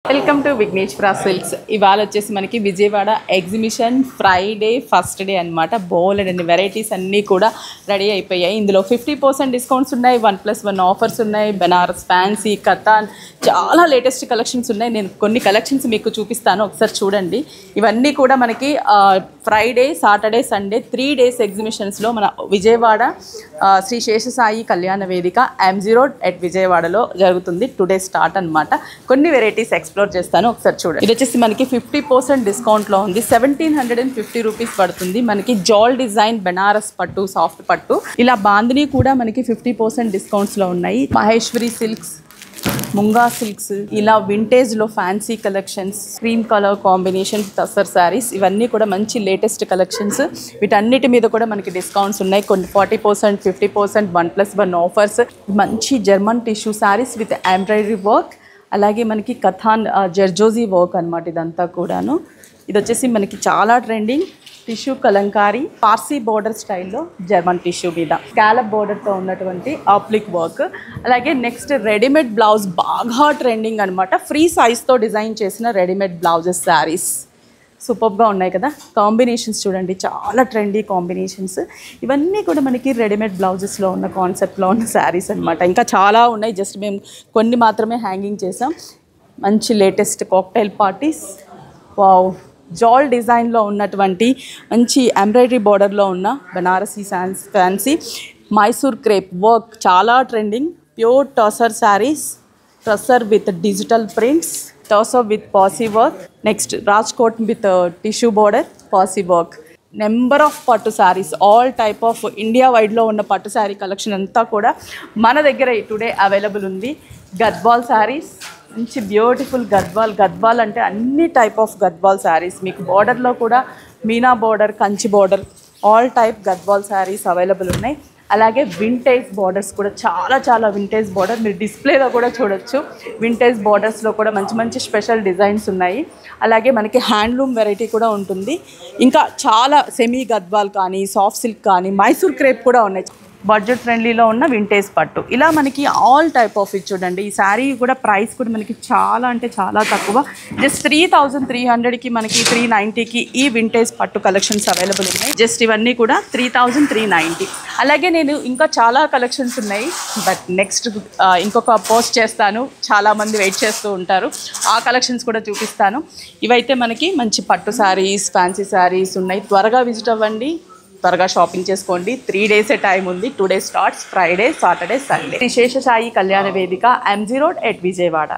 Welcome to Vighneshwara silks. ఇవాళ వచ్చేసి మనకి Vijayawada exhibition Friday first day అనమాట. బోల్డ్ అండ్ వెరైటీస్ అన్నీ కూడా రెడీ అయిపోయాయి. ఇందులో 50% డిస్కౌంట్స్ ఉన్నాయి, 1+1 ఆఫర్స్ ఉన్నాయి. బెనారస్ ఫ్యాన్సీ కథాన్ చాలా లేటెస్ట్ కలెక్షన్స్ ఉన్నాయి. నేను కొన్ని కలెక్షన్స్ మీకు చూపిస్తాను, ఒకసారి చూడండి. ఇవన్నీ కూడా మనకి ఫ్రైడే సాటర్డే సండే 3 డేస్ ఎగ్జిబిషన్స్లో మన Vijayawada Shri Seshasai Kalyana Vedika M0 road at విజయవాడలో జరుగుతుంది. టుడే స్టార్ట్ అనమాట. కొన్ని వెరైటీస్ ఎక్స్ప్లోర్ చేస్తాను, ఒకసారి చూడండి. ఇది వచ్చేసి మనకి 50% డిస్కౌంట్లో ఉంది. 1750 రూపీస్ పడుతుంది. మనకి జాల్ డిజైన్ బెనారస్ పట్టు, సాఫ్ట్ పట్టు, ఇలా బాందిని కూడా మనకి 50% డిస్కౌంట్స్లో ఉన్నాయి. మహేశ్వరి సిల్క్స్, ముంగా సిల్క్స్, ఇలా వింటేజ్లో fancy collections, cream colour combination tussar saris, ఇవన్నీ కూడా మంచి లేటెస్ట్ కలెక్షన్స్. వీటన్నిటి మీద కూడా మనకి డిస్కౌంట్స్ ఉన్నాయి. కొన్ని 40%, 50%, 1+1 ఆఫర్స్. మంచి German tissue saris with embroidery work, అలాగే మనకి కథాన్ జర్జోజీ వర్క్ అనమాట. ఇదంతా కూడాను ఇది వచ్చేసి మనకి చాలా trending tissue Kalamkari Parsi border స్టైల్లో జర్మన్ టిష్యూ మీద స్కాలప్ బోర్డర్తో ఉన్నటువంటి ఆప్లిక్ వర్క్. అలాగే నెక్స్ట్ రెడీమేడ్ బ్లౌజ్ బాగా ట్రెండింగ్ అనమాట. ఫ్రీ సైజ్తో డిజైన్ చేసిన రెడీమేడ్ బ్లౌజెస్ శారీస్ సూపర్గా ఉన్నాయి కదా. కాంబినేషన్స్ చూడండి, చాలా ట్రెండీ కాంబినేషన్స్. ఇవన్నీ కూడా మనకి రెడీమేడ్ బ్లౌజెస్లో ఉన్న కాన్సెప్ట్లో ఉన్న శారీస్ అనమాట. ఇంకా చాలా ఉన్నాయి, జస్ట్ మేము కొన్ని మాత్రమే హ్యాంగింగ్ చేసాం. మంచి లేటెస్ట్ కాక్టైల్ పార్టీస్, వావ్, జాల్ డిజైన్లో ఉన్నటువంటి మంచి ఎంబ్రాయిడరీ బార్డర్లో ఉన్న Banarasi fancy Mysore crepe work చాలా trending. Pure tussar saris, tussar with digital prints, tussar with Parsi work. Next Rajkot with tissue border, Parsi work. Number of pattu saris, all type of India వైడ్లో ఉన్న పట్టు శారీ కలెక్షన్ అంతా కూడా మన దగ్గర టుడే అవైలబుల్ ఉంది. గద్వాల్ శారీస్, మంచి బ్యూటిఫుల్ గద్వాల్ అంటే అన్ని టైప్ ఆఫ్ గద్వాల్ శారీస్. మీకు బార్డర్లో కూడా Meena border, Kanchi border, all type Gadwal saris available ఉన్నాయి. అలాగే వింటేజ్ బార్డర్స్ కూడా చాలా వింటేజ్ బార్డర్ మీరు డిస్ప్లేలో కూడా చూడొచ్చు. వింటేజ్ బార్డర్స్లో కూడా మంచి మంచి స్పెషల్ డిజైన్స్ ఉన్నాయి. అలాగే మనకి హ్యాండ్లూమ్ వెరైటీ కూడా ఉంటుంది. ఇంకా చాలా సెమీ గద్వాల్ కానీ, సాఫ్ట్ సిల్క్ కానీ, మైసూర్ క్రేప్ కూడా ఉన్నాయి. బడ్జెట్ ఫ్రెండ్లీలో ఉన్న వింటేజ్ పట్టు, ఇలా మనకి ఆల్ టైప్ ఆఫ్ ఇది చూడండి. ఈ శారీ కూడా ప్రైస్ కూడా మనకి చాలా అంటే చాలా తక్కువ. జస్ట్ 3300కి మనకి 390కి ఈ వింటేజ్ పట్టు కలెక్షన్స్ అవైలబుల్ ఉన్నాయి. జస్ట్ ఇవన్నీ కూడా 3390. అలాగే నేను ఇంకా చాలా కలెక్షన్స్ ఉన్నాయి, బట్ నెక్స్ట్ ఇంకొక పోస్ట్ చేస్తాను. చాలామంది వెయిట్ చేస్తూ ఉంటారు, ఆ కలెక్షన్స్ కూడా చూపిస్తాను. ఇవైతే మనకి మంచి పట్టు శారీస్, ఫ్యాన్సీ శారీస్ ఉన్నాయి. త్వరగా విజిట్ అవ్వండి, త్వరగా షాపింగ్ చేసుకోండి. 3 డేసే టైం ఉంది. Today starts Friday, Saturday, Sunday. Sri Seshasai Kalyana Vedika M0 road at Vijayawada.